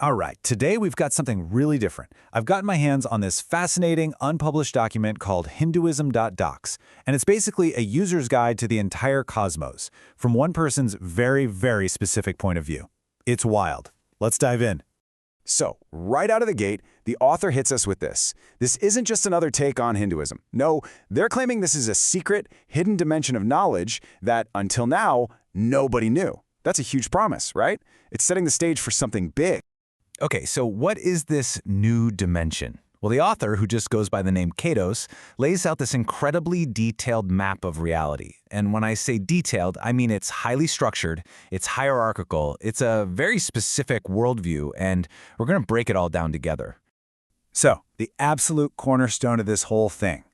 All right, today we've got something really different. I've gotten my hands on this fascinating, unpublished document called Hinduism.docs, and it's basically a user's guide to the entire cosmos, from one person's very, very specific point of view. It's wild. Let's dive in. So, right out of the gate, the author hits us with this. This isn't just another take on Hinduism. No, they're claiming this is a secret, hidden dimension of knowledge that, until now, nobody knew. That's a huge promise, right? It's setting the stage for something big. Okay, so what is this new dimension? Well, the author, who just goes by the name Katoz, lays out this incredibly detailed map of reality. And when I say detailed, I mean it's highly structured, it's hierarchical, it's a very specific worldview, and we're going to break it all down together. So, the absolute cornerstone of this whole thing.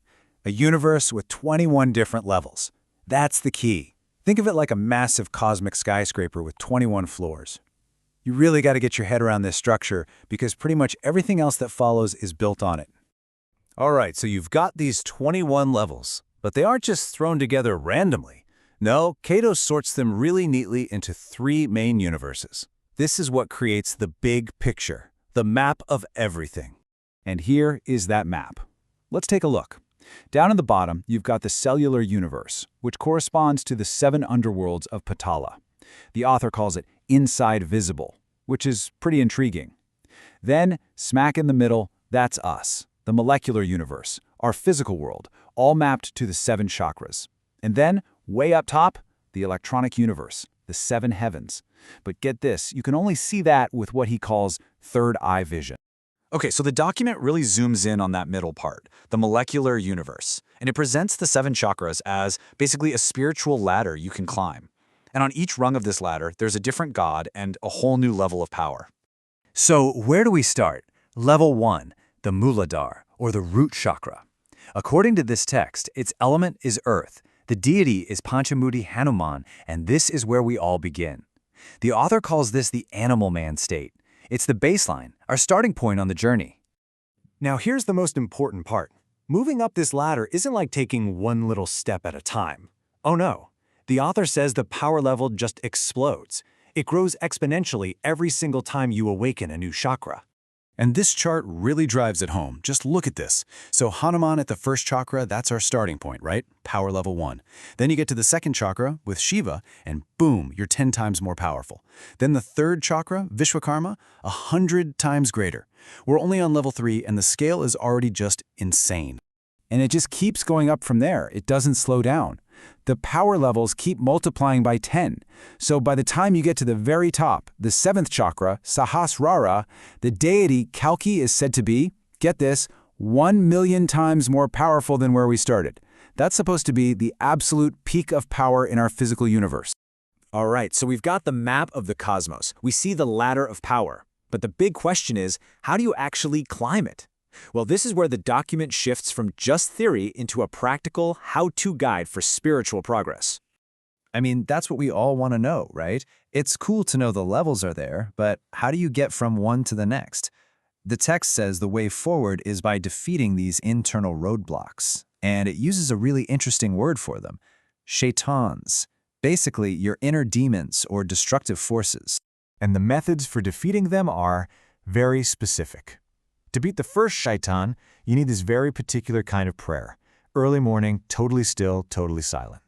A universe with 21 different levels. That's the key. Think of it like a massive cosmic skyscraper with 21 floors. You really got to get your head around this structure because pretty much everything else that follows is built on it. All right, so you've got these 21 levels, but they aren't just thrown together randomly. No, Katoz sorts them really neatly into three main universes. This is what creates the big picture, the map of everything. And here is that map. Let's take a look. Down at the bottom, you've got the cellular universe, which corresponds to the 7 underworlds of Patala. The author calls it inside visible, which is pretty intriguing. Then, smack in the middle, that's us, the molecular universe, our physical world, all mapped to the 7 chakras. And then, way up top, the electronic universe, the 7 heavens. But get this, you can only see that with what he calls third eye vision. Okay, so the document really zooms in on that middle part, the molecular universe, and it presents the 7 chakras as basically a spiritual ladder you can climb. And on each rung of this ladder, there's a different god and a whole new level of power. So where do we start? Level 1, the Muladhara, or the root chakra. According to this text, its element is earth. The deity is Panchamudi Hanuman, and this is where we all begin. The author calls this the animal man state. It's the baseline, our starting point on the journey. Now here's the most important part. Moving up this ladder isn't like taking one little step at a time. Oh no. The author says the power level just explodes. It grows exponentially every single time you awaken a new chakra. And this chart really drives it home. Just look at this. So Hanuman at the first chakra, that's our starting point, right? Power level 1. Then you get to the second chakra with Shiva, and boom, you're 10 times more powerful. Then the third chakra, Vishwakarma, 100 times greater. We're only on level 3, and the scale is already just insane. And it just keeps going up from there. It doesn't slow down. The power levels keep multiplying by 10. So by the time you get to the very top, the 7th chakra, Sahasrara, the deity Kalki is said to be, get this, 1 million times more powerful than where we started. That's supposed to be the absolute peak of power in our physical universe. All right, so we've got the map of the cosmos. We see the ladder of power. But the big question is, how do you actually climb it? Well, this is where the document shifts from just theory into a practical how-to guide for spiritual progress. I mean, that's what we all want to know, right? It's cool to know the levels are there, but how do you get from one to the next? The text says the way forward is by defeating these internal roadblocks, and it uses a really interesting word for them, shaitans, basically your inner demons or destructive forces. And the methods for defeating them are very specific. To beat the first shaitan, you need this very particular kind of prayer. Early morning, totally still, totally silent.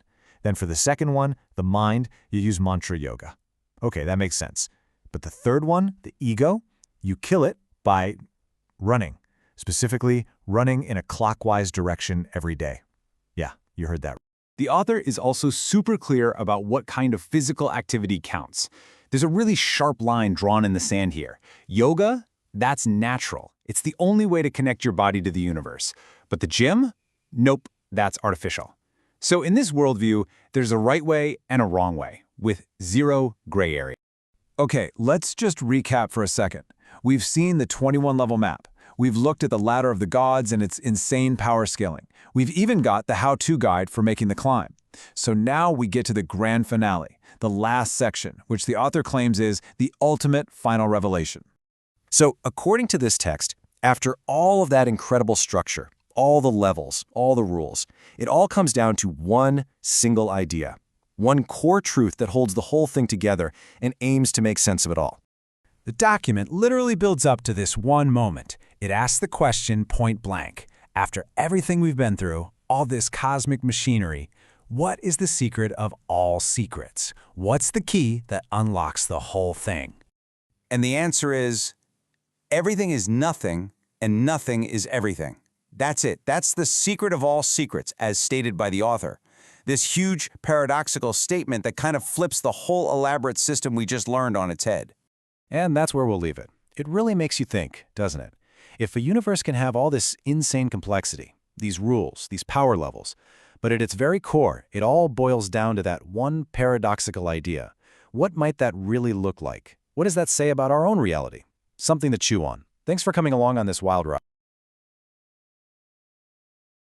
Then for the second one, the mind, you use mantra yoga. Okay, that makes sense. But the third one, the ego, you kill it by running. Specifically, running in a clockwise direction every day. Yeah, you heard that. The author is also super clear about what kind of physical activity counts. There's a really sharp line drawn in the sand here. Yoga, that's natural. It's the only way to connect your body to the universe. But the gym? Nope, that's artificial. So in this worldview, there's a right way and a wrong way, with zero gray area. Okay, let's just recap for a second. We've seen the 21-level map. We've looked at the ladder of the gods and its insane power scaling. We've even got the how-to guide for making the climb. So now we get to the grand finale, the last section, which the author claims is the ultimate final revelation. So, according to this text, after all of that incredible structure, all the levels, all the rules, it all comes down to one single idea, one core truth that holds the whole thing together and aims to make sense of it all. The document literally builds up to this one moment. It asks the question point blank. After everything we've been through, all this cosmic machinery, what is the secret of all secrets? What's the key that unlocks the whole thing? And the answer is, everything is nothing, and nothing is everything. That's it. That's the secret of all secrets, as stated by the author. This huge paradoxical statement that kind of flips the whole elaborate system we just learned on its head. And that's where we'll leave it. It really makes you think, doesn't it? If a universe can have all this insane complexity, these rules, these power levels, but at its very core, it all boils down to that one paradoxical idea. What might that really look like? What does that say about our own reality? Something to chew on. Thanks for coming along on this wild ride.